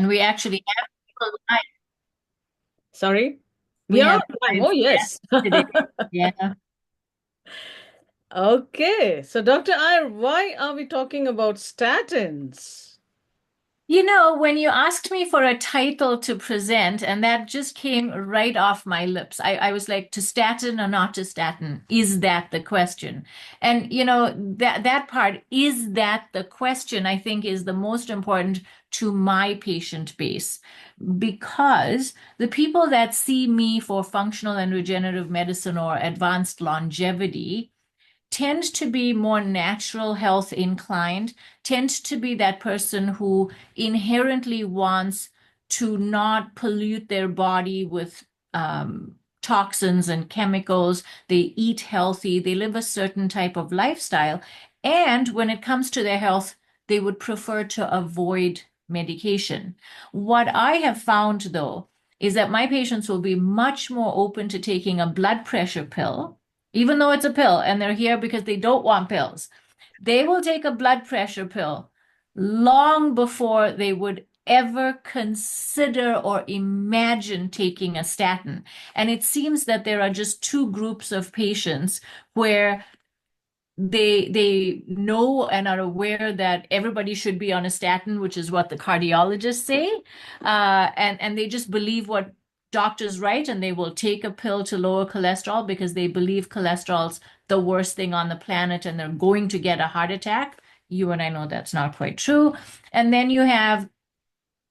And we actually have people live. Sorry? We We are have live. live Oh, yes. guests today. Yeah. Okay. So, Dr. Iyer, why are we talking about statins? You know, when you asked me for a title to present, and that just came right off my lips, I was like, to statin or not to statin? Is that the question? And you know, that part, is that the question, I think is the most important to my patient base. Because the people that see me for functional and regenerative medicine or advanced longevity tend to be more natural health inclined, tend to be that person who inherently wants to not pollute their body with toxins and chemicals. They eat healthy, they live a certain type of lifestyle. And when it comes to their health, they would prefer to avoid medication. What I have found, though, is that my patients will be much more open to taking a blood pressure pill even though it's a pill and they're here because they don't want pills. They will take a blood pressure pill long before they would ever consider or imagine taking a statin. And it seems that there are just two groups of patients where they know and are aware that everybody should be on a statin, which is what the cardiologists say, and they just believe what doctors write, and they will take a pill to lower cholesterol because they believe cholesterol's the worst thing on the planet, and they're going to get a heart attack. You and I know that's not quite true. And then you have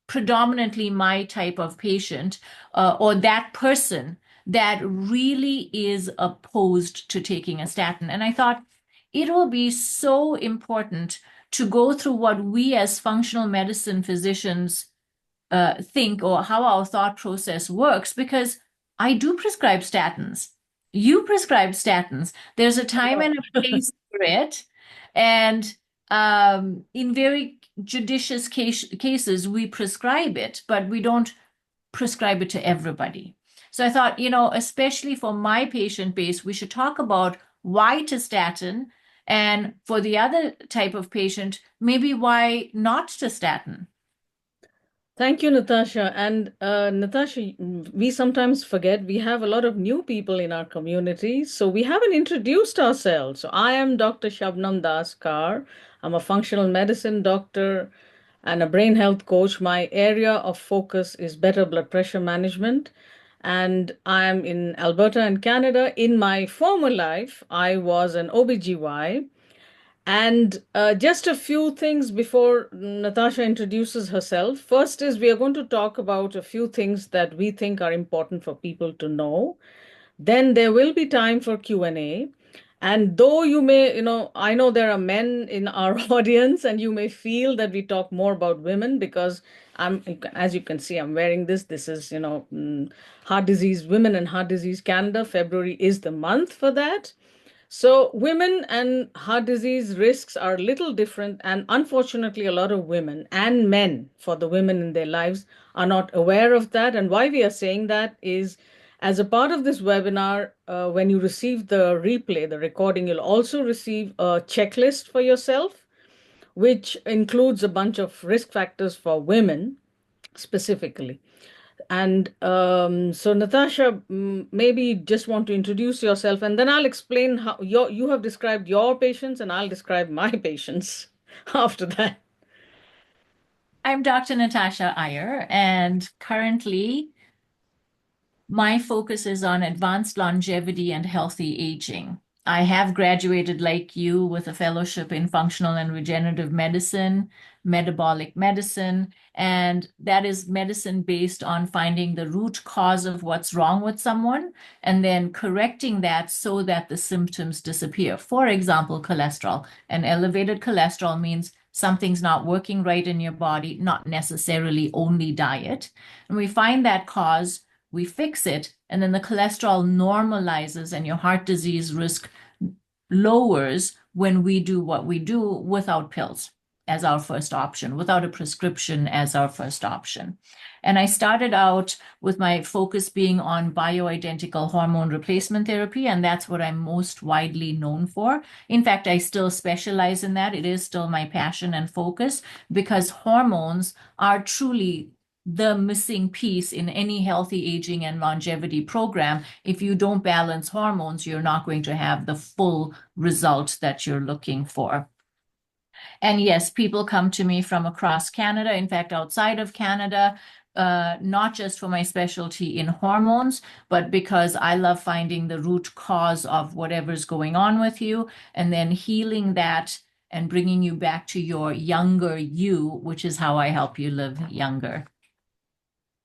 predominantly my type of patient, or that person that really is opposed to taking a statin. And I thought it will be so important to go through what we as functional medicine physicians think, or how our thought process works, because I do prescribe statins. You prescribe statins. There's a time and a place for it. And in very judicious cases, we prescribe it, but we don't prescribe it to everybody. So I thought, you know, especially for my patient base, we should talk about why to statin. And for the other type of patient, maybe why not to statin. Thank you, Natasha. And Natasha, we sometimes forget we have a lot of new people in our community, so we haven't introduced ourselves. So I am Dr. Shabnam Das Kar. I'm a functional medicine doctor and a brain health coach. My area of focus is better blood pressure management. And I'm in Alberta in Canada. In my former life, I was an OBGY. And just a few things before Natasha introduces herself. First is we are going to talk about a few things that we think are important for people to know. Then there will be time for Q&A. And though you may, I know there are men in our audience and you may feel that we talk more about women because as you can see, I'm wearing this. This is, Heart Disease, Women and Heart Disease Canada. February is the month for that. So, women and heart disease risks are a little different, and unfortunately, a lot of women and men, for the women in their lives, are not aware of that. And why we are saying that is as a part of this webinar, when you receive the replay, the recording, you'll also receive a checklist for yourself, which includes a bunch of risk factors for women specifically. And so, Natasha, maybe just want to introduce yourself, and then I'll explain how you have described your patients, and I'll describe my patients after that. I'm Dr. Natasha Iyer, and currently my focus is on advanced longevity and healthy aging. I have graduated, like you, with a fellowship in functional and regenerative medicine, metabolic medicine, and that is medicine based on finding the root cause of what's wrong with someone and then correcting that so that the symptoms disappear. For example, cholesterol. An elevated cholesterol means something's not working right in your body, not necessarily only diet. And we find that cause, we fix it, and then the cholesterol normalizes and your heart disease risk lowers when we do what we do without pills as our first option, without a prescription as our first option. And I started out with my focus being on bioidentical hormone replacement therapy, and that's what I'm most widely known for. In fact, I still specialize in that. It is still my passion and focus because hormones are truly the missing piece in any healthy aging and longevity program. If you don't balance hormones, you're not going to have the full result that you're looking for. And yes, people come to me from across Canada, in fact, outside of Canada, not just for my specialty in hormones, but because I love finding the root cause of whatever's going on with you and then healing that and bringing you back to your younger you, which is how I help you live younger.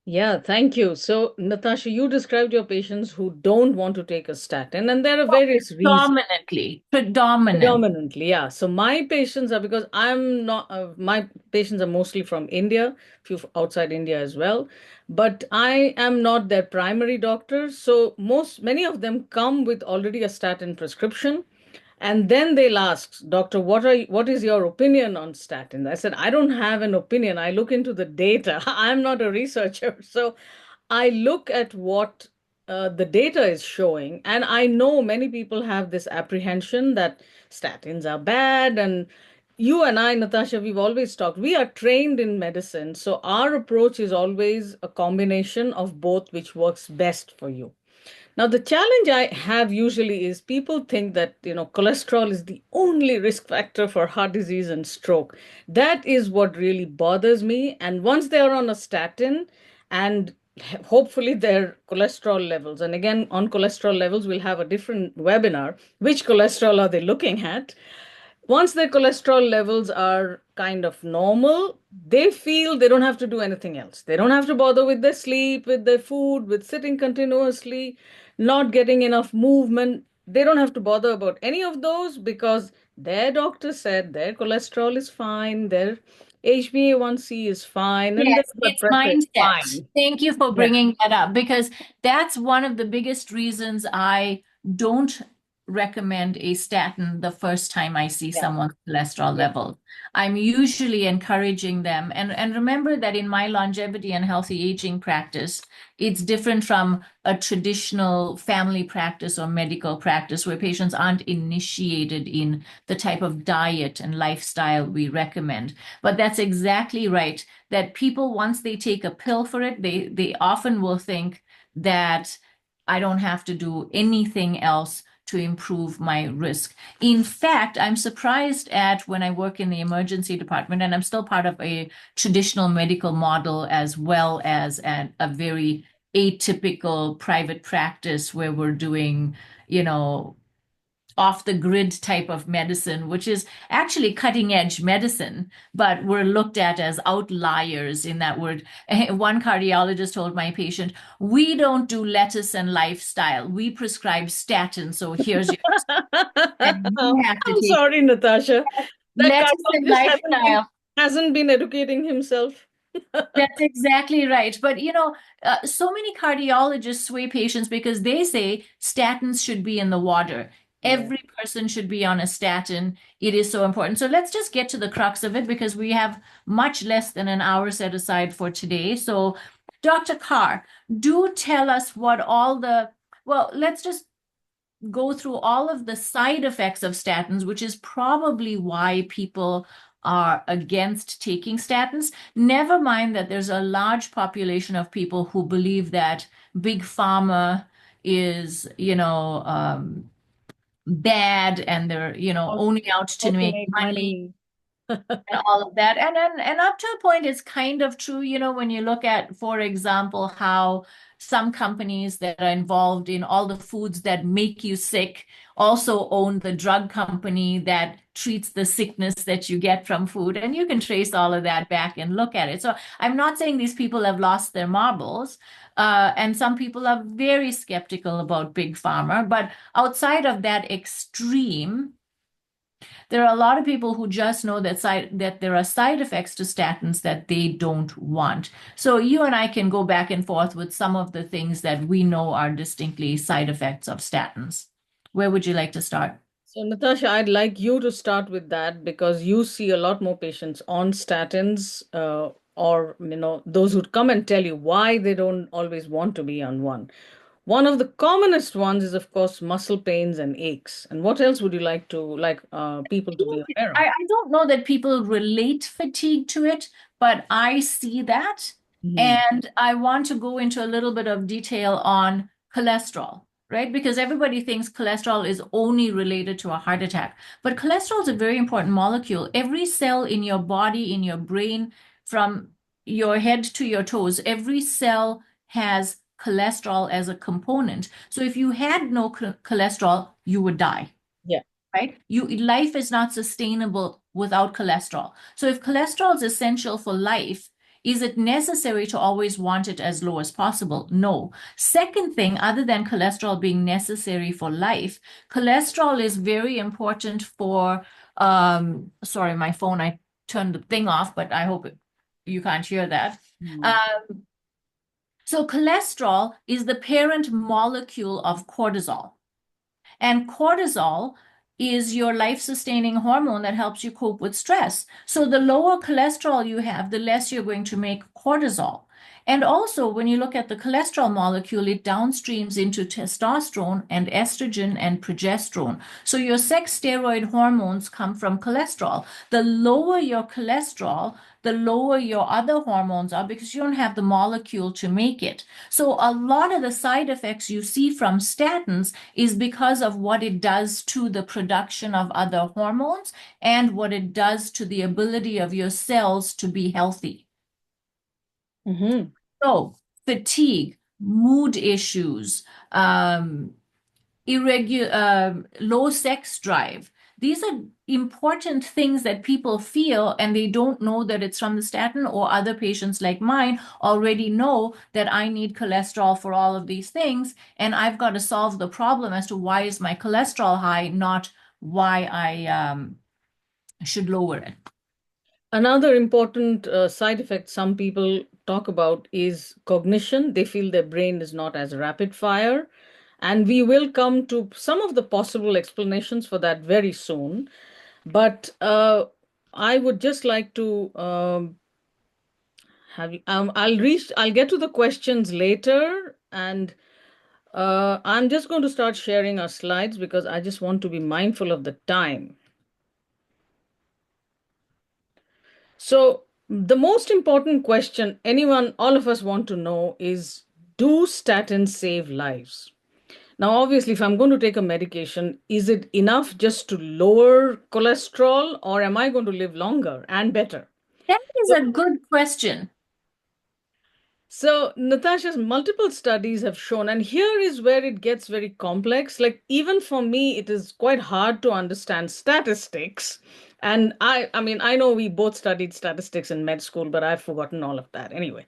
Yeah, thank you. So, Natasha, you described your patients who don't want to take a statin, and there are various reasons. Predominant. Predominantly, yeah. So my patients are because I'm not, my patients are mostly from India, few outside India as well, but I am not their primary doctor. So many of them come with already a statin prescription. And then they'll ask, doctor, what is your opinion on statins? I said, I don't have an opinion. I look into the data. I'm not a researcher. So I look at what the data is showing. And I know many people have this apprehension that statins are bad. And you and I, Natasha, we've always talked, we are trained in medicine. So our approach is always a combination of both, which works best for you. Now, the challenge I have usually is people think that, cholesterol is the only risk factor for heart disease and stroke. That is what really bothers me. And once they are on a statin and hopefully their cholesterol levels, and again, on cholesterol levels, we'll have a different webinar. Which cholesterol are they looking at? Once their cholesterol levels are kind of normal, they feel they don't have to do anything else. They don't have to bother with their sleep, with their food, with sitting continuously, not getting enough movement. They don't have to bother about any of those because their doctor said their cholesterol is fine, their HbA1c is fine, and their Yes, blood it's pressure is mindset. fine. Thank you for Yeah. bringing that up because that's one of the biggest reasons I don't recommend a statin the first time I see Yeah. someone's cholesterol Yeah. level. I'm usually encouraging them. And remember that in my longevity and healthy aging practice, it's different from a traditional family practice or medical practice where patients aren't initiated in the type of diet and lifestyle we recommend. But that's exactly right that people, once they take a pill for it, they often will think that I don't have to do anything else to improve my risk. In fact, I'm surprised at when I work in the emergency department, and I'm still part of a traditional medical model as well as a very atypical private practice where we're doing, you know, off the grid type of medicine, which is actually cutting edge medicine, but we're looked at as outliers in that word. One cardiologist told my patient, we don't do lettuce and lifestyle. We prescribe statins. So here's your, and you have to I'm take sorry, Natasha. That lettuce and cardiologist lifestyle. hasn't been educating himself. That's exactly right. But so many cardiologists sway patients because they say statins should be in the water. Yeah. Every person should be on a statin. It is so important. So let's just get to the crux of it because we have much less than an hour set aside for today. So, Dr. Carr, do tell us what well, let's just go through all of the side effects of statins, which is probably why people are against taking statins. Never mind that there's a large population of people who believe that big pharma is, bad and they're, Out, only out to out to make make money money. and all of that. And up to a point, it's kind of true, when you look at, for example, how some companies that are involved in all the foods that make you sick also own the drug company that treats the sickness that you get from food. And you can trace all of that back and look at it. So I'm not saying these people have lost their marbles. And some people are very skeptical about big pharma, but outside of that extreme, there are a lot of people who just know that there are side effects to statins that they don't want. So you and I can go back and forth with some of the things that we know are distinctly side effects of statins. Where would you like to start? So, Natasha, I'd like you to start with that because you see a lot more patients on statins, or those who come and tell you why they don't always want to be on one. One of the commonest ones is, of course, muscle pains and aches. And what else would you like people to be aware of? I don't know that people relate fatigue to it, but I see that. Mhm. And I want to go into a little bit of detail on cholesterol, right? Because everybody thinks cholesterol is only related to a heart attack. But cholesterol is a very important molecule. Every cell in your body, in your brain, from your head to your toes, every cell has cholesterol as a component. So if you had no cholesterol, you would die, Yeah. right? Life is not sustainable without cholesterol. So if cholesterol is essential for life, is it necessary to always want it as low as possible? No. Second thing, other than cholesterol being necessary for life, cholesterol is very important for, sorry, my phone, I turned the thing off, but I hope you can't hear that. Mhm. Um, so cholesterol is the parent molecule of cortisol. And cortisol is your life-sustaining hormone that helps you cope with stress. So the lower cholesterol you have, the less you're going to make cortisol. And also, when you look at the cholesterol molecule, it downstreams into testosterone and estrogen and progesterone. So your sex steroid hormones come from cholesterol. The lower your cholesterol, the lower your other hormones are because you don't have the molecule to make it. So a lot of the side effects you see from statins is because of what it does to the production of other hormones and what it does to the ability of your cells to be healthy. Mhm. So, fatigue, mood issues, low sex drive. These are important things that people feel and they don't know that it's from the statin, or other patients like mine already know that I need cholesterol for all of these things. And I've got to solve the problem as to why is my cholesterol high, not why I should lower it. Another important side effect some people talk about is cognition. They feel their brain is not as rapid fire. And we will come to some of the possible explanations for that very soon. But I would just like to I'll get to the questions later. And I'm just going to start sharing our slides because I just want to be mindful of the time. So, the most important question all of us want to know is, do statins save lives? Now, obviously, if I'm going to take a medication, is it enough just to lower cholesterol, or am I going to live longer and better? That is a good question. So, Natasha's multiple studies have shown, and here is where it gets very complex. Like, even for me, it is quite hard to understand statistics. And I mean, I know we both studied statistics in med school, but I've forgotten all of that. Anyway,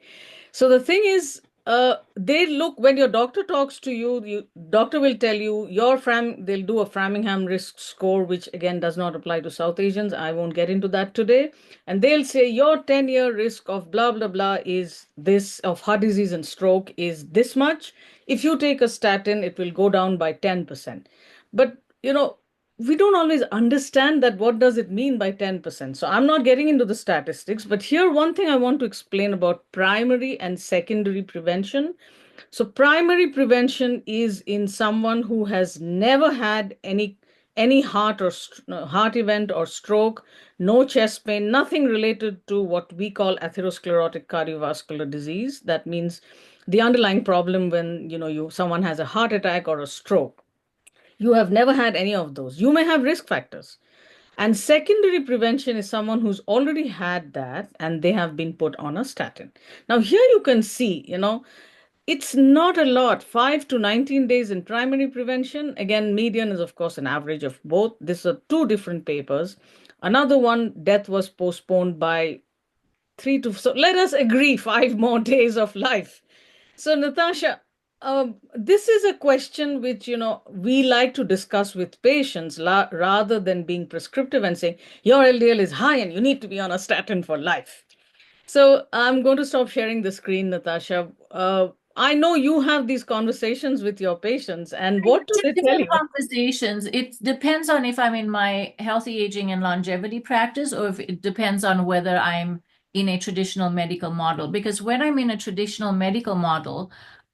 so the thing is, they look when your doctor talks to you, doctor will tell you they'll do a Framingham risk score, which again does not apply to South Asians. I won't get into that today. And they'll say your 10-year risk of blah blah blah is this, of heart disease and stroke is this much. If you take a statin, it will go down by 10%. But we don't always understand that what does it mean by 10%. So I'm not getting into the statistics, but here one thing I want to explain about primary and secondary prevention. So primary prevention is in someone who has never had any heart event or stroke, no chest pain, nothing related to what we call atherosclerotic cardiovascular disease. That means the underlying problem when someone has a heart attack or a stroke. You have never had any of those. You may have risk factors. And secondary prevention is someone who's already had that and they have been put on a statin. Now, here you can see, it's not a lot, 5 to 19 days in primary prevention. Again, median is, of course, an average of both. These are two different papers. Another one, death was postponed by so let us agree, 5 more days of life. So, Natasha, this is a question which, we like to discuss with patients rather than being prescriptive and saying, your LDL is high and you need to be on a statin for life. So, I'm going to stop sharing the screen, Natasha. I know you have these conversations with your patients, and what do they tell Different you? conversations. It depends on if I'm in my healthy aging and longevity practice, or if it depends on whether I'm in a traditional medical model. Because when I'm in a traditional medical model,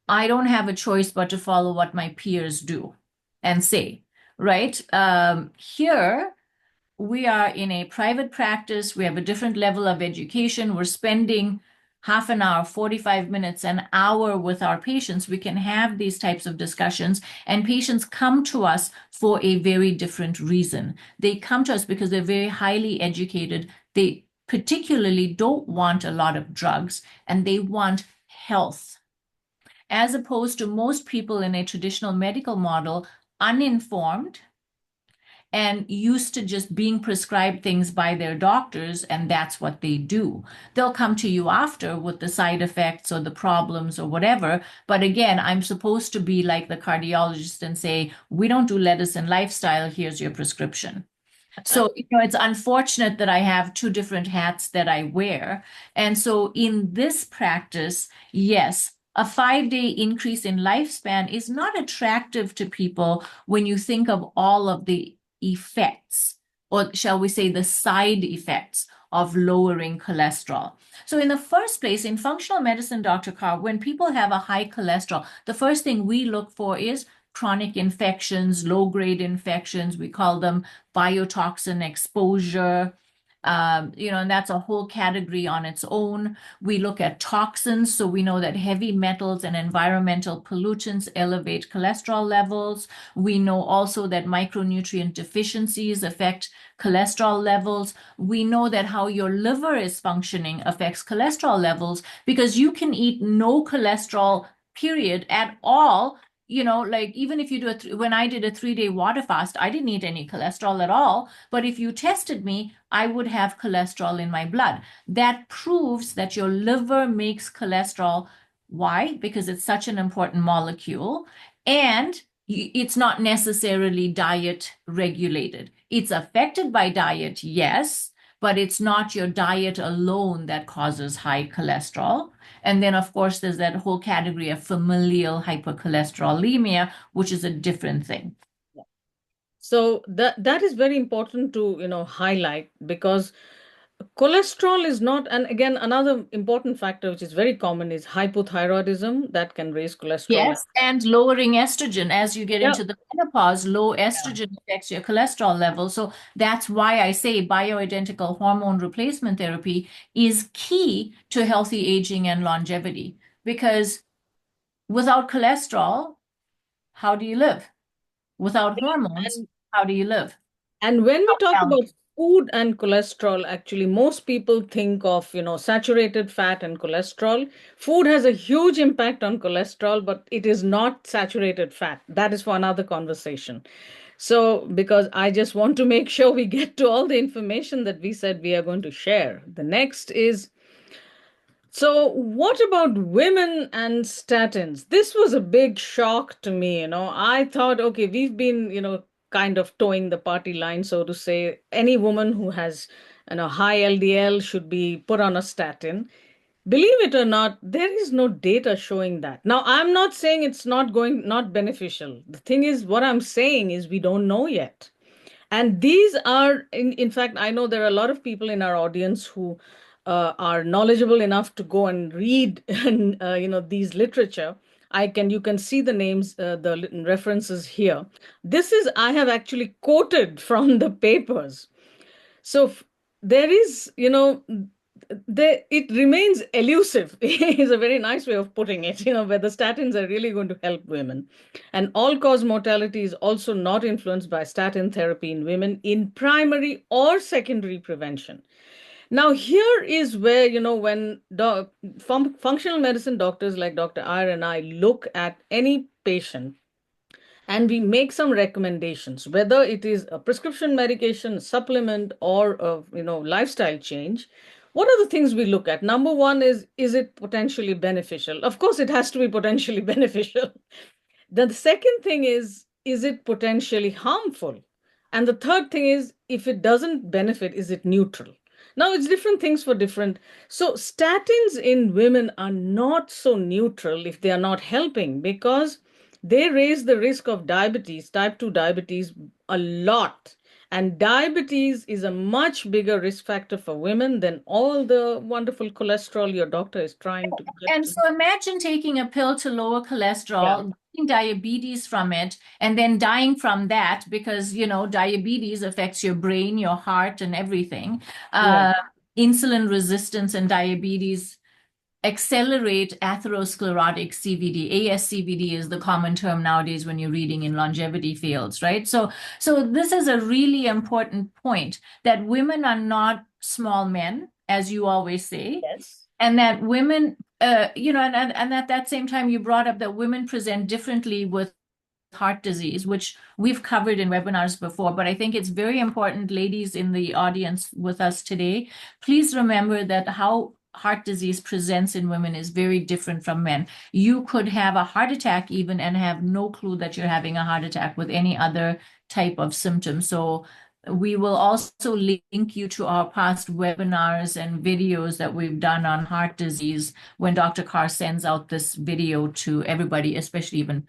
I don't have a choice but to follow what my peers do and say, right? Here, we are in a private practice. We have a different level of education. We're spending half an hour, 45 minutes, an hour with our patients, we can have these types of discussions. And patients come to us for a very different reason. They come to us because they're very highly educated. They particularly don't want a lot of drugs and they want health, as opposed to most people in a traditional medical model, uninformed and used to just being prescribed things by their doctors, and that's what they do. They'll come to you after with the side effects or the problems or whatever. But again, I'm supposed to be like the cardiologist and say, we don't do lettuce and lifestyle, here's your prescription. So, it's unfortunate that I have two different hats that I wear. And so, in this practice, yes, a 5-day increase in lifespan is not attractive to people when you think of all of the effects, or shall we say, the side effects of lowering cholesterol. So, in the first place, in functional medicine, Dr. Carr, when people have a high cholesterol, the first thing we look for is chronic infections, low-grade infections. We call them biotoxin exposure. And that's a whole category on its own. We look at toxins, so we know that heavy metals and environmental pollutants elevate cholesterol levels. We know also that micronutrient deficiencies affect cholesterol levels. We know that how your liver is functioning affects cholesterol levels because you can eat no cholesterol, period, at all. Like even if you do when I did a 3-day water fast, I didn't eat any cholesterol at all. But if you tested me, I would have cholesterol in my blood. That proves that your liver makes cholesterol. Why? Because it's such an important molecule. And it's not necessarily diet regulated. It's affected by diet, yes, but it's not your diet alone that causes high cholesterol. And then, of course, there's that whole category of familial hypercholesterolemia, which is a different thing. So that is very important to highlight, because cholesterol is not, and again, another important factor which is very common is hypothyroidism that can raise cholesterol level. Yes, and lowering estrogen as you get Yeah. into the menopause, low Yeah. estrogen affects your cholesterol level. So that's why I say bioidentical hormone replacement therapy is key to healthy aging and longevity. Because without cholesterol, how do you live? Without hormones, And how do you live? And when we talk Well, about food and cholesterol, actually, most people think of, saturated fat and cholesterol. Food has a huge impact on cholesterol, but it is not saturated fat. That is for another conversation. So, because I just want to make sure we get to all the information that we said we are going to share. The next is, so, what about women and statins? This was a big shock to me. I thought, okay, we've been, kind of towing the party line, so to say. Any woman who has, high LDL should be put on a statin. Believe it or not, there is no data showing that. Now, I'm not saying it's not beneficial. The thing is, what I'm saying is we don't know yet. And these are, in fact, I know there are a lot of people in our audience who are knowledgeable enough to go and read, these literature. You can see the names, the references here. I have actually quoted from the papers. So there is, it remains elusive is a very nice way of putting it, whether statins are really going to help women. And all-cause mortality is also not influenced by statin therapy in women in primary or secondary prevention. Now, here is where, when functional medicine doctors like Dr. Iyer and I look at any patient and we make some recommendations, whether it is a prescription medication, supplement, or a lifestyle change. What are the things we look at? Number one is it potentially beneficial? Of course, it has to be potentially beneficial. The second thing is it potentially harmful? And the third thing is, if it doesn't benefit, is it neutral? Now, it's different things for different. So, statins in women are not so neutral if they are not helping, because they raise the risk of diabetes, type 2 diabetes, a lot. And diabetes is a much bigger risk factor for women than all the wonderful cholesterol your doctor is trying to get and to. so imagine taking a pill to lower Yeah. cholesterol, getting diabetes from it, and then dying from that because, diabetes affects your brain, your heart, and everything. Yeah. Uh, Insulin resistance and diabetes accelerate atherosclerotic CVD. ASCVD is the common term nowadays when you're reading in longevity fields, right? So this is a really important point that women are not small men, as you always say, Yes. and that women, and at that same time, you brought up that women present differently with heart disease, which we've covered in webinars before, but I think it's very important, ladies in the audience with us today, please remember that how heart disease presents in women is very different from men. You could have a heart attack even and have no clue that you're having a heart attack with any other type of symptom. So we will also link you to our past webinars and videos that we've done on heart disease when Dr. Carr sends out this video to everybody, especially even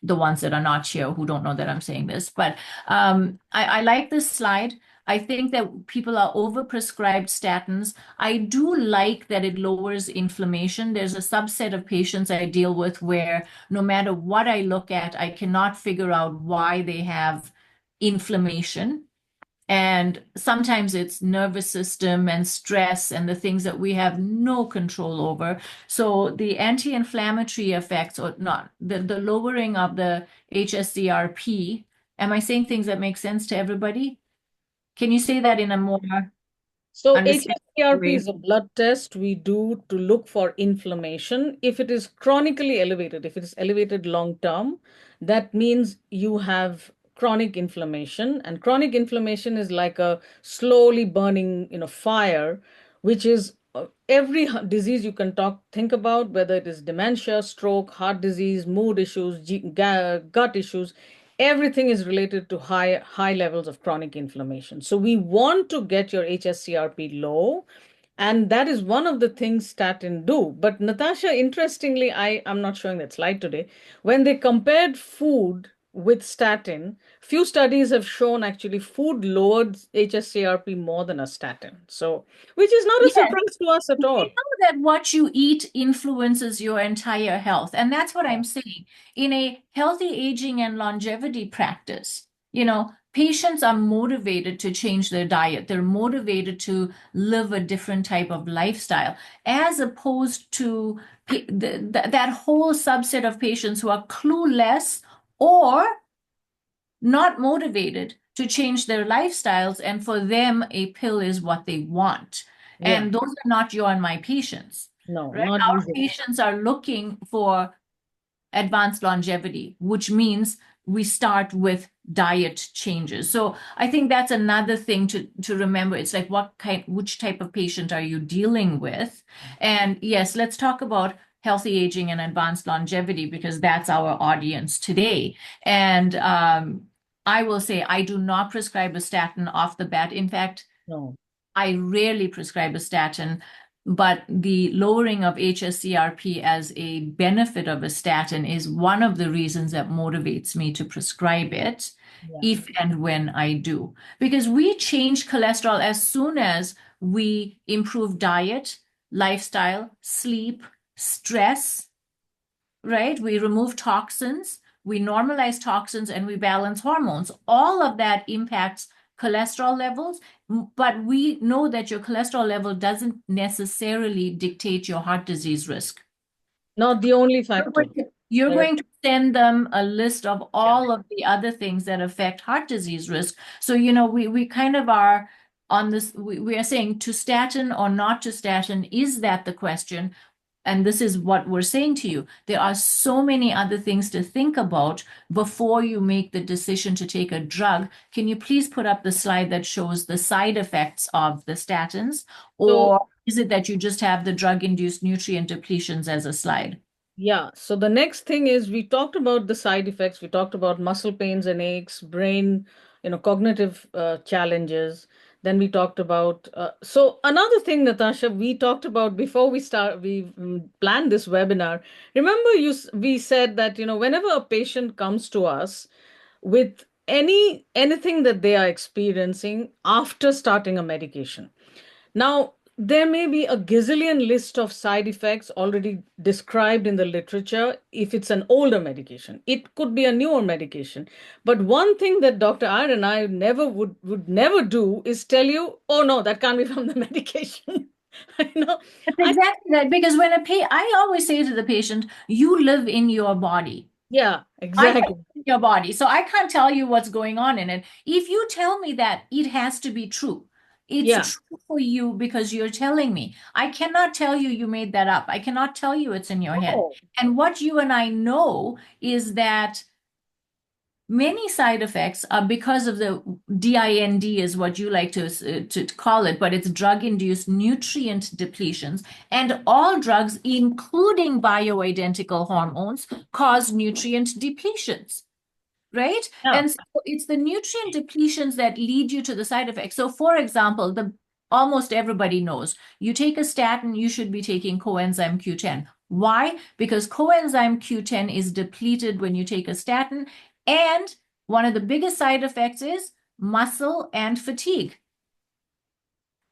the ones that are not here who don't know that I'm saying this. But I like this slide. I think that people are overprescribed statins. I do like that it lowers inflammation. There's a subset of patients I deal with where no matter what I look at, I cannot figure out why they have inflammation. And sometimes it's nervous system and stress and the things that we have no control over. So the anti-inflammatory effects, or not, the lowering of the HSCRP, am I saying things that make sense to everybody? Can you say that in a more So understandable HSCRP way? is a blood test we do to look for inflammation. If it is chronically elevated, if it is elevated long term, that means you have chronic inflammation. And chronic inflammation is like a slowly burning, fire, which is every disease you can think about, whether it is dementia, stroke, heart disease, mood issues, gut issues. Everything is related to high levels of chronic inflammation. So we want to get your hsCRP low, and that is one of the things statin do. But Natasha, interestingly, I'm not showing that slide today. When they compared food with statin, few studies have shown actually food lowered hsCRP more than a statin. So, which is not a Yes. surprise to us at We all. know that what you eat influences your entire health. And that's what Yeah. I'm saying. In a healthy aging and longevity practice, patients are motivated to change their diet. They're motivated to live a different type of lifestyle, as opposed to that whole subset of patients who are clueless or not motivated to change their lifestyles, and for them, a pill is what they want. Yeah. And those are not you and my patients, No, right? not Our usually. patients are looking for advanced longevity, which means we start with diet changes. So I think that's another thing to remember. It's like which type of patient are you dealing with? And yes, let's talk about healthy aging and advanced longevity because that's our audience today. And I will say I do not prescribe a statin off the bat. In fact, No. I rarely prescribe a statin, but the lowering of hsCRP as a benefit of a statin is one of the reasons that motivates me to prescribe it Yeah. if and when I do. Because we change cholesterol as soon as we improve diet, lifestyle, sleep, stress, right? We remove toxins, we normalize toxins, and we balance hormones. All of that impacts cholesterol levels, but we know that your cholesterol level doesn't necessarily dictate your heart disease risk. Not the only You're factor. going to you're Correct. going to send them a list of Yeah. all of the other things that affect heart disease risk. So, we kind of are on this, we are saying to statin or not to statin, is that the question? And this is what we're saying to you. There are so many other things to think about before you make the decision to take a drug. Can you please put up the slide that shows the side effects of the statins? So, Or is it that you just have the drug-induced nutrient depletions as a slide? yeah. So the next thing is we talked about the side effects. We talked about muscle pains and aches, brain, cognitive challenges. Then we talked about. So another thing, Natasha, we talked about before we planned this webinar. Remember, we said that whenever a patient comes to us with anything that they are experiencing after starting a medication. Now, there may be a gazillion list of side effects already described in the literature if it's an older medication. It could be a newer medication. But one thing that Dr. Iyer and I never would never do is tell you, oh no, that can't be from the medication. I know. That's I exactly right. Because I always say to the patient, you live in your body. Yeah, I live exactly. in your body, so I can't tell you what's going on in it. If you tell me that, it has to be true. It's Yeah. true for you because you're telling me. I cannot tell you you made that up. I cannot tell you it's in your head. Oh, And what you and I know is that many side effects are because of the DIND is what you like to call it, but it's drug-induced nutrient depletions. And all drugs, including bioidentical hormones, cause nutrient depletions, right? yeah. And so it's the nutrient depletions that lead you to the side effects. So for example, the almost everybody knows you take a statin, you should be taking coenzyme Q10. Why? Because coenzyme Q10 is depleted when you take a statin, and one of the biggest side effects is muscle and fatigue.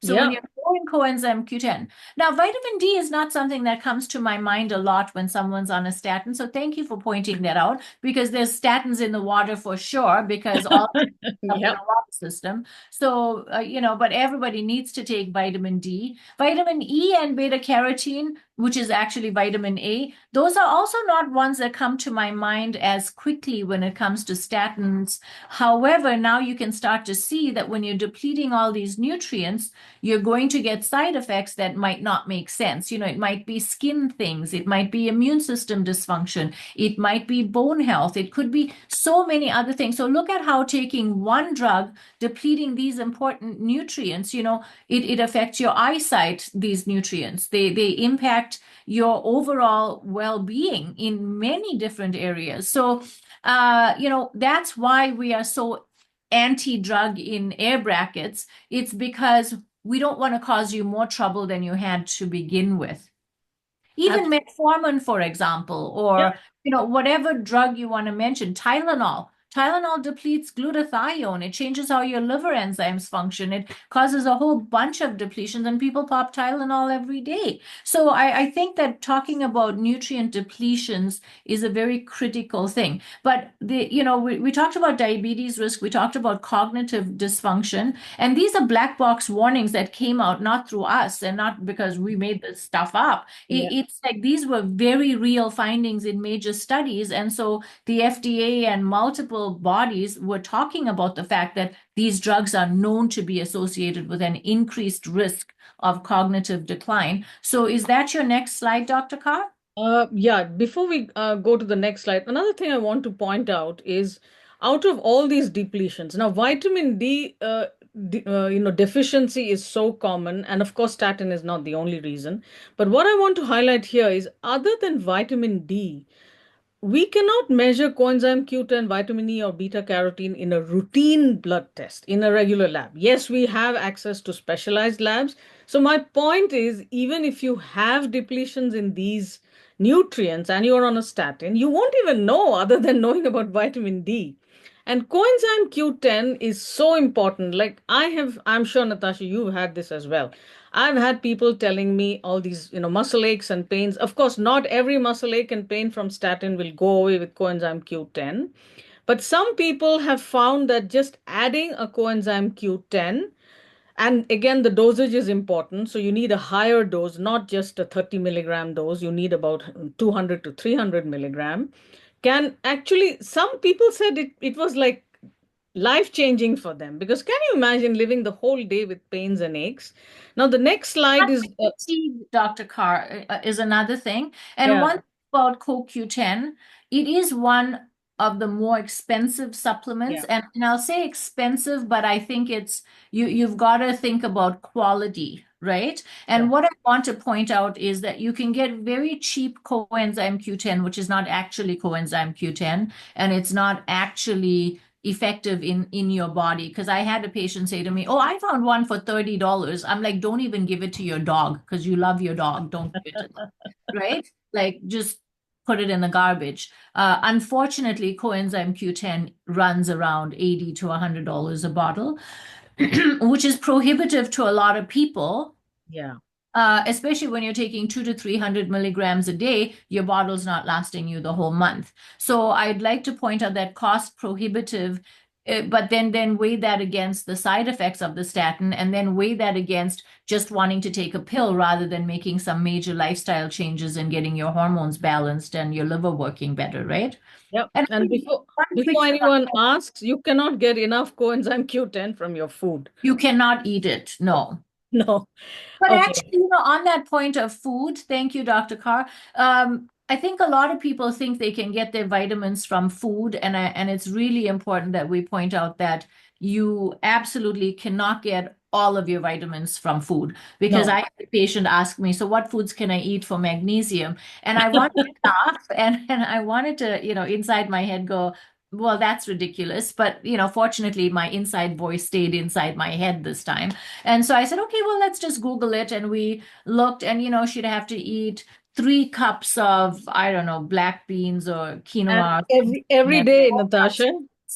So when Yeah. you're growing coenzyme Q10. Now, vitamin D is not something that comes to my mind a lot when someone's on a statin. So thank you for pointing that out because there's statins in the water for sure because all up in Yep. our water system. So, but everybody needs to take vitamin D. Vitamin E and beta carotene, which is actually vitamin A, those are also not ones that come to my mind as quickly when it comes to statins. However, now you can start to see that when you're depleting all these nutrients, you're going to get side effects that might not make sense. It might be skin things, it might be immune system dysfunction, it might be bone health, it could be so many other things. So look at how taking one drug, depleting these important nutrients, it affects your eyesight, these nutrients. They impact your overall well-being in many different areas. So, that's why we are so anti-drug in air brackets. It's because we don't want to cause you more trouble than you had to begin with. Even Absolutely. metformin, for example, or whatever drug you want to mention, Tylenol. Tylenol depletes glutathione. It changes how your liver enzymes function. It causes a whole bunch of depletions, and people pop Tylenol every day. So I think that talking about nutrient depletions is a very critical thing. But we talked about diabetes risk, we talked about cognitive dysfunction, and these are black box warnings that came out not through us and not because we made this stuff up. Yeah. It's like these were very real findings in major studies. And so the FDA and multiple bodies were talking about the fact that these drugs are known to be associated with an increased risk of cognitive decline. So is that your next slide, Dr. Carr? Yeah, before we go to the next slide, another thing I want to point out is out of all these depletions, now vitamin D, deficiency is so common, and of course, statin is not the only reason. But what I want to highlight here is other than vitamin D, we cannot measure coenzyme Q10, vitamin E, or beta carotene in a routine blood test in a regular lab. Yes, we have access to specialized labs. So, my point is even if you have depletions in these nutrients and you're on a statin, you won't even know other than knowing about vitamin D. And coenzyme Q10 is so important. Like I'm sure, Natasha, you've had this as well. I've had people telling me all these, muscle aches and pains. Of course, not every muscle ache and pain from statin will go away with coenzyme Q10. But some people have found that just adding a coenzyme Q10, and again, the dosage is important. So you need a higher dose, not just a 30 milligram dose. You need about 200 to 300 milligram. Can actually, some people said it was like life changing for them because can you imagine living the whole day with pains and aches? Now, the next slide is, Fatigue, Dr. Carr, is another thing. And yeah, one thing about CoQ10, it is one of the more expensive supplements. yeah, And I'll say expensive, but I think you've got to think about quality, right? yeah, And what I want to point out is that you can get very cheap coenzyme Q10, which is not actually coenzyme Q10, and it's not actually effective in your body. Because I had a patient say to me, "Oh, I found one for $30." I'm like, "Don't even give it to your dog because you love your dog. Don't give it to them." Right? Like just put it in the garbage. Unfortunately, coenzyme Q10 runs around 80 to $100 a bottle, which is prohibitive to a lot of people, yeah. especially when you're taking 200 to 300 milligrams a day, your bottle's not lasting you the whole month. So I'd like to point out that cost prohibitive But then weigh that against the side effects of the statin, and then weigh that against just wanting to take a pill rather than making some major lifestyle changes and getting your hormones balanced and your liver working better, right? Yep. And And one quick before thing anyone asks, you cannot get enough coenzyme Q10 from your food. you cannot eat it. No. No. But Okay. actually, on that point of food, thank you, Dr. Carr. I think a lot of people think they can get their vitamins from food, and it's really important that we point out that you absolutely cannot get all of your vitamins from food. Because I No. had a patient ask me, so what foods can I eat for magnesium? And I wanted to laugh, and I wanted to, inside my head go, well, that's ridiculous. But, fortunately, my inside voice stayed inside my head this time. And so I said, okay, well, let's just Google it. And we looked, and she'd have to eat 3 cups of, I don't know, black beans or And quinoa, every and day, 4 cups Natasha,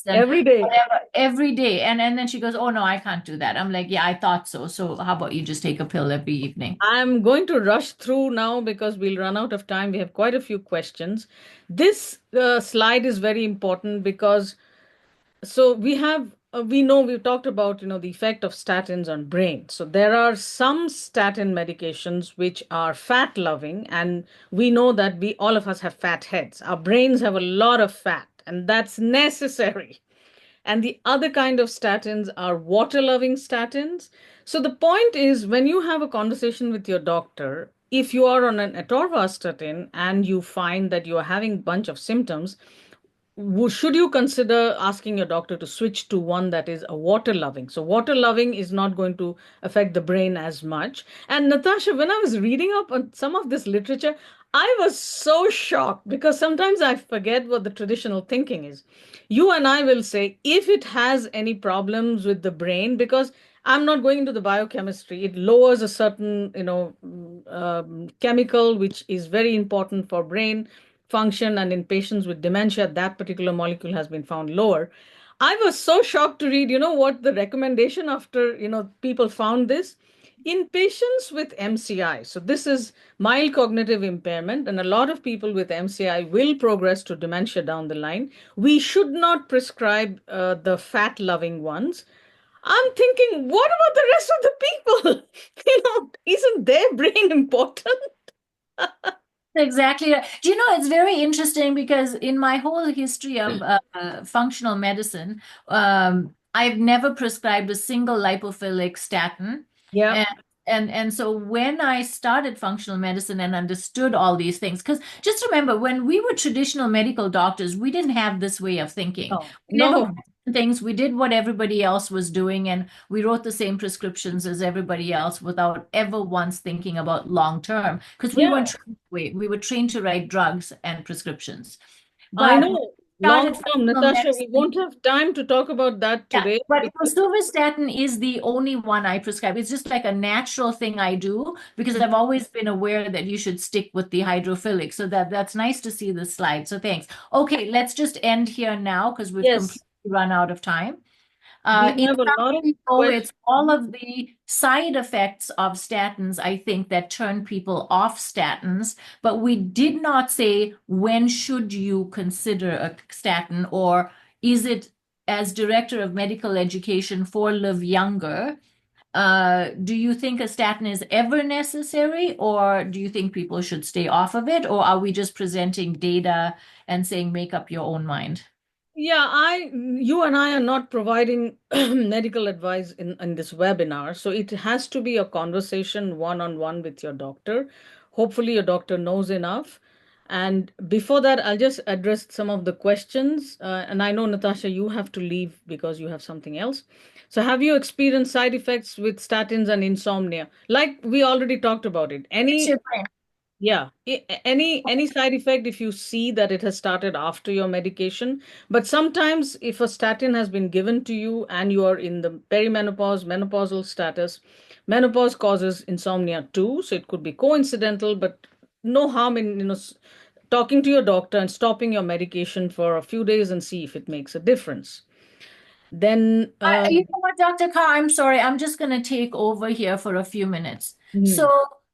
and every day. whatever every day. And then she goes, oh no, I can't do that. I'm like, yeah, I thought so. So how about you just take a pill every evening? I'm going to rush through now because we'll run out of time. We have quite a few questions. This slide is very important because we know we've talked about the effect of statins on brain. So there are some statin medications which are fat loving, and we know that we all of us have fat heads. Our brains have a lot of fat, and that's necessary. And the other kind of statins are water loving statins. So the point is, when you have a conversation with your doctor, if you are on an atorvastatin and you find that you are having a bunch of symptoms, should you consider asking your doctor to switch to one that is a water loving? So, water loving is not going to affect the brain as much. And Natasha, when I was reading up on some of this literature, I was so shocked because sometimes I forget what the traditional thinking is. You and I will say if it has any problems with the brain, because I'm not going into the biochemistry, it lowers a certain, chemical which is very important for brain function, and in patients with dementia that particular molecule has been found lower. I was so shocked to read, what the recommendation after, people found this in patients with MCI. So this is mild cognitive impairment, and a lot of people with MCI will progress to dementia down the line. We should not prescribe the fat loving ones. I'm thinking, what about the rest of the people? Isn't their brain important? Exactly. Do you know, it's very interesting because in my whole history of functional medicine, I've never prescribed a single lipophilic statin. Yeah. And and so when I started functional medicine and understood all these things, because just remember, when we were traditional medical doctors, we didn't have this way of thinking. No, We never no. questioned things. We did what everybody else was doing, and we wrote the same prescriptions as everybody else without ever once thinking about long term, because we Yeah. weren't we were trained to write drugs and prescriptions. I But when know. we Long started term, functional Natasha, we medicine, won't have time to talk about that yeah, today but because rosuvastatin is the only one I prescribe. It's just like a natural thing I do because I've always been aware that you should stick with the hydrophilic. So that's nice to see the slide. So thanks. Okay, let's just end here now because we've yes, completely run out of time. we In have a lot of summary, though, questions. it's all of the side effects of statins, I think, that turn people off statins. But we did not say when should you consider a statin, or is it, as director of medical education for Live Younger, do you think a statin is ever necessary, or do you think people should stay off of it, or are we just presenting data and saying make up your own mind? Yeah, you and I are not providing medical advice in this webinar. So it has to be a conversation one-on-one with your doctor. Hopefully, your doctor knows enough. And before that, I'll just address some of the questions. And I know, Natasha, you have to leave because you have something else. So, have you experienced side effects with statins and insomnia? Like we already talked about it. It's your brain. Yeah, any side effect if you see that it has started after your medication. But sometimes if a statin has been given to you and you are in the perimenopause, menopausal status, menopause causes insomnia too. So it could be coincidental, but no harm in talking to your doctor and stopping your medication for a few days and see if it makes a difference. Then, You know what, Dr. Carr, I'm sorry. I'm just going to take over here for a few minutes. hmm, So,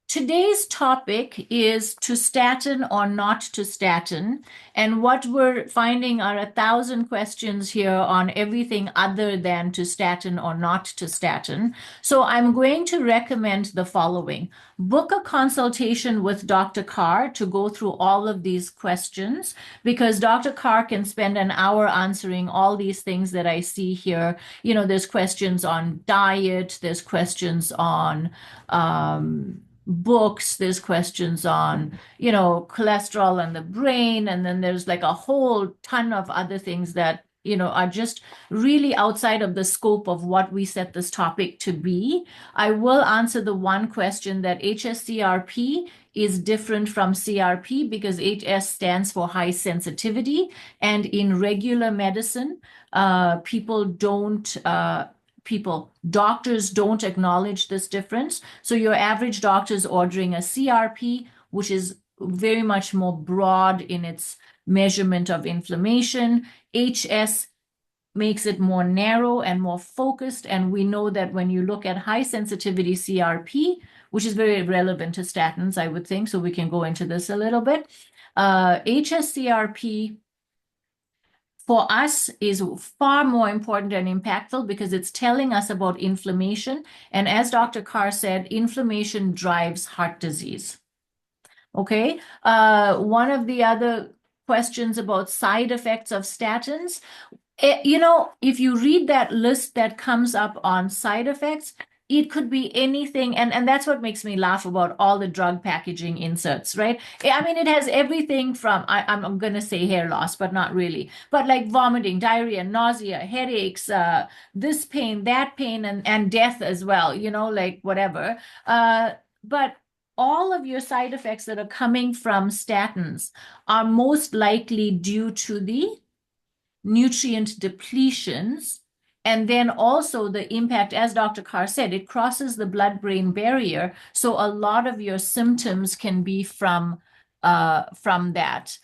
Today's topic is to statin or not to statin. And what we're finding are 1,000 questions here on everything other than to statin or not to statin. So I'm going to recommend the following. Book a consultation with Dr. Carr to go through all of these questions because Dr. Carr can spend an hour answering all these things that I see here. There's questions on diet, there's questions on books, there's questions on, cholesterol and the brain, and then there's like a whole ton of other things that, are just really outside of the scope of what we set this topic to be. I will answer the one question that HSCRP is different from CRP because HS stands for high sensitivity, and in regular medicine, doctors don't acknowledge this difference. So your average doctor is ordering a CRP, which is very much more broad in its measurement of inflammation. HS makes it more narrow and more focused. And we know that when you look at high sensitivity CRP, which is very relevant to statins, I would think, so we can go into this a little bit. HSCRP for us is far more important and impactful because it's telling us about inflammation. And as Dr. Carr said, inflammation drives heart disease. Okay. One of the other questions about side effects of statins, if you read that list that comes up on side effects, it could be anything. And that's what makes me laugh about all the drug packaging inserts, right? I mean, it has everything from, I'm going to say hair loss, but not really, but like vomiting, diarrhea, nausea, headaches, this pain, that pain, and death as well, like whatever. But all of your side effects that are coming from statins are most likely due to the nutrient depletions. And then also the impact, as Dr. Carr said, it crosses the blood-brain barrier. So a lot of your symptoms can be from that.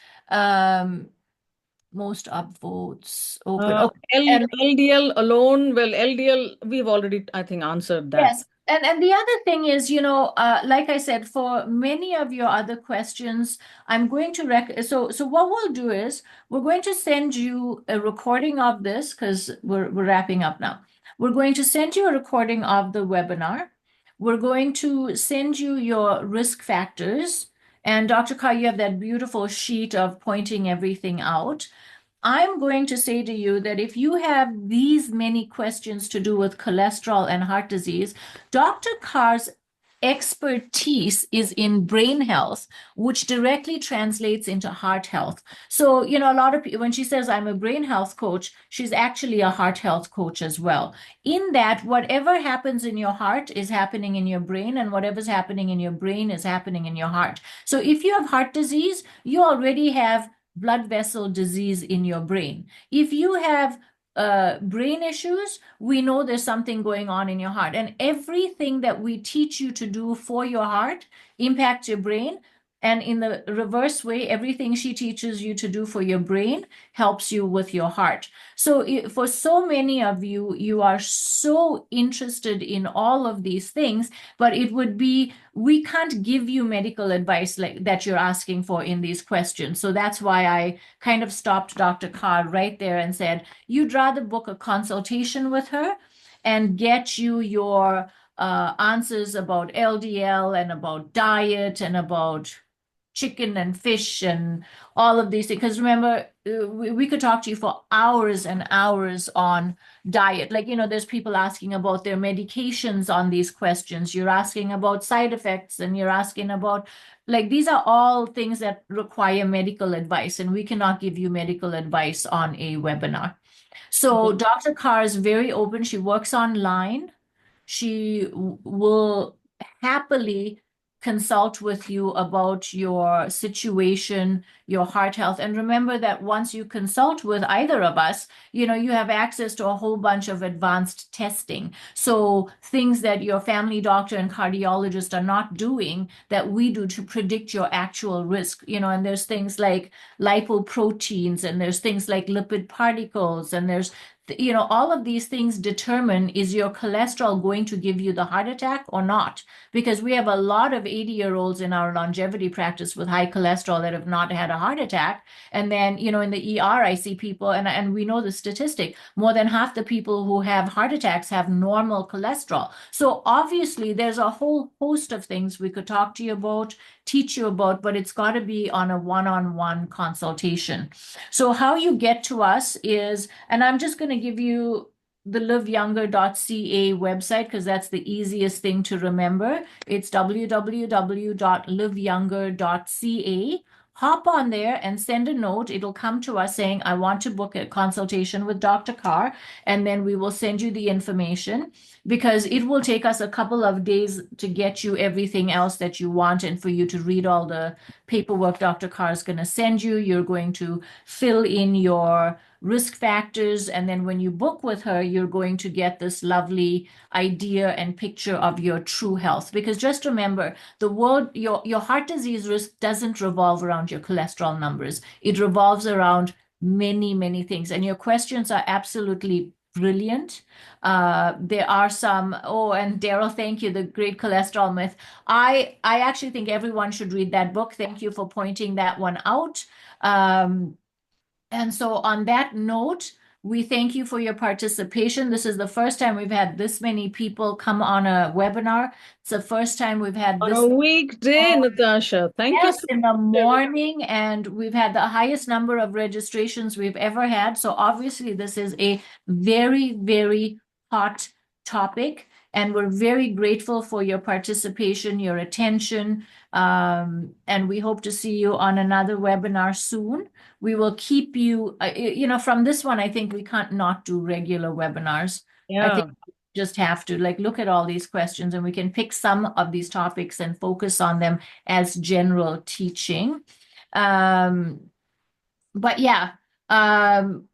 Most upvotes open. Okay. And LDL alone, well, LDL, we've already, I think, answered that. yes. And the other thing is, like I said, for many of your other questions, I'm going to so what we'll do is we're going to send you a recording of this because we're wrapping up now. We're going to send you a recording of the webinar. We're going to send you your risk factors. And Dr. Carr, you have that beautiful sheet of pointing everything out. I'm going to say to you that if you have these many questions to do with cholesterol and heart disease, Dr. Carr's expertise is in brain health, which directly translates into heart health. So, a lot of people, when she says I'm a brain health coach, she's actually a heart health coach as well. In that, whatever happens in your heart is happening in your brain, and whatever's happening in your brain is happening in your heart. So if you have heart disease, you already have blood vessel disease in your brain. If you have brain issues, we know there's something going on in your heart. And everything that we teach you to do for your heart impacts your brain. And in the reverse way, everything she teaches you to do for your brain helps you with your heart. So for so many of you, you are so interested in all of these things, but we can't give you medical advice like that you're asking for in these questions. So that's why I kind of stopped Dr. Carr right there and said, you'd rather book a consultation with her and get you your answers about LDL and about diet and about chicken and fish and all of these things. Because remember, we could talk to you for hours and hours on diet. Like, there's people asking about their medications on these questions. You're asking about side effects and you're asking about, like, these are all things that require medical advice, and we cannot give you medical advice on a webinar. So Dr. Carr is very open. She works online. She will happily consult with you about your situation, your heart health. And remember that once you consult with either of us, you have access to a whole bunch of advanced testing. So things that your family doctor and cardiologist are not doing that we do to predict your actual risk, and there's things like lipoproteins, and there's things like lipid particles, and there's all of these things determine, is your cholesterol going to give you the heart attack or not? Because we have a lot of 80-year-olds in our longevity practice with high cholesterol that have not had a heart attack. And then, in the ER, I see people, and we know the statistic, more than half the people who have heart attacks have normal cholesterol. So obviously, there's a whole host of things we could talk to you about, teach you about, but it's got to be on a one-on-one consultation. So how you get to us is, and I'm just going to give you the liveyounger.ca website because that's the easiest thing to remember. It's www.liveyounger.ca. Hop on there and send a note. It'll come to us saying, I want to book a consultation with Dr. Carr, and then we will send you the information because it will take us a couple of days to get you everything else that you want and for you to read all the paperwork Dr. Carr is going to send you. You're going to fill in your risk factors, and then when you book with her, you're going to get this lovely idea and picture of your true health. Because just remember, the world, your heart disease risk doesn't revolve around your cholesterol numbers. It revolves around many, many things. And your questions are absolutely brilliant. There are some, oh, and Daryl, thank you, the great cholesterol myth. I actually think everyone should read that book. Thank you for pointing that one out. And so on that note, we thank you for your participation. This is the first time we've had this many people come on a webinar. It's the first time we've had On a this. weekday, Natasha. Thank you Yes, so in the much, everybody. morning, and we've had the highest number of registrations we've ever had. So obviously, this is a very, very hot topic, and we're very grateful for your participation, your attention, and we hope to see you on another webinar soon. We will keep you, from this one, I think we can't not do regular webinars. I think Yeah. just have to like look at all these questions and we can pick some of these topics and focus on them as general teaching. Um, but yeah, um,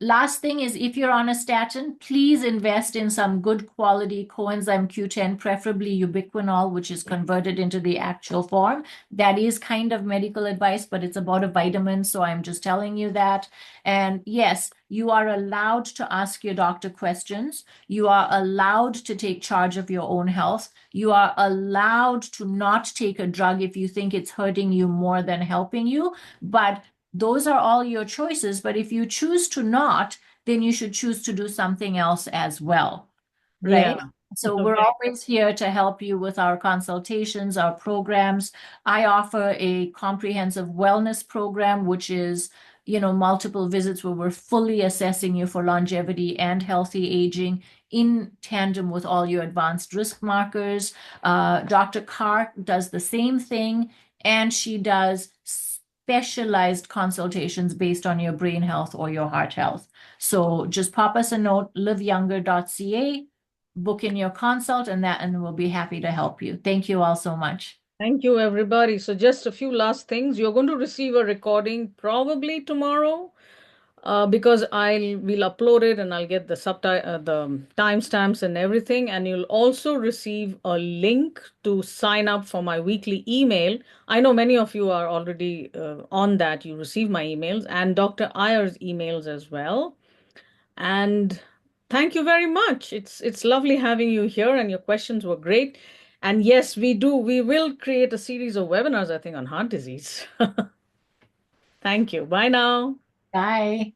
last thing is if you're on a statin, please invest in some good quality coenzyme Q10, preferably ubiquinol, which is converted into the actual form. That is kind of medical advice, but it's about a vitamin, so I'm just telling you that. And yes, you are allowed to ask your doctor questions. You are allowed to take charge of your own health. You are allowed to not take a drug if you think it's hurting you more than helping you. But those are all your choices, but if you choose to not, then you should choose to do something else as well, Yeah. right? So we're always here to help you with our consultations, our programs. I offer a comprehensive wellness program, which is, multiple visits where we're fully assessing you for longevity and healthy aging in tandem with all your advanced risk markers. Dr. Carr does the same thing, and she does specialized consultations based on your brain health or your heart health. So just pop us a note, liveyounger.ca, book in your consult, and we'll be happy to help you. Thank you all so much. Thank you, everybody. So, just a few last things. You're going to receive a recording probably tomorrow, because I will upload it and I'll get the timestamps and everything. And you'll also receive a link to sign up for my weekly email. I know many of you are already on that. You receive my emails and Dr. Iyer's emails as well. And thank you very much. It's lovely having you here, and your questions were great. And yes, we will create a series of webinars, I think, on heart disease. Thank you. Bye now. Bye.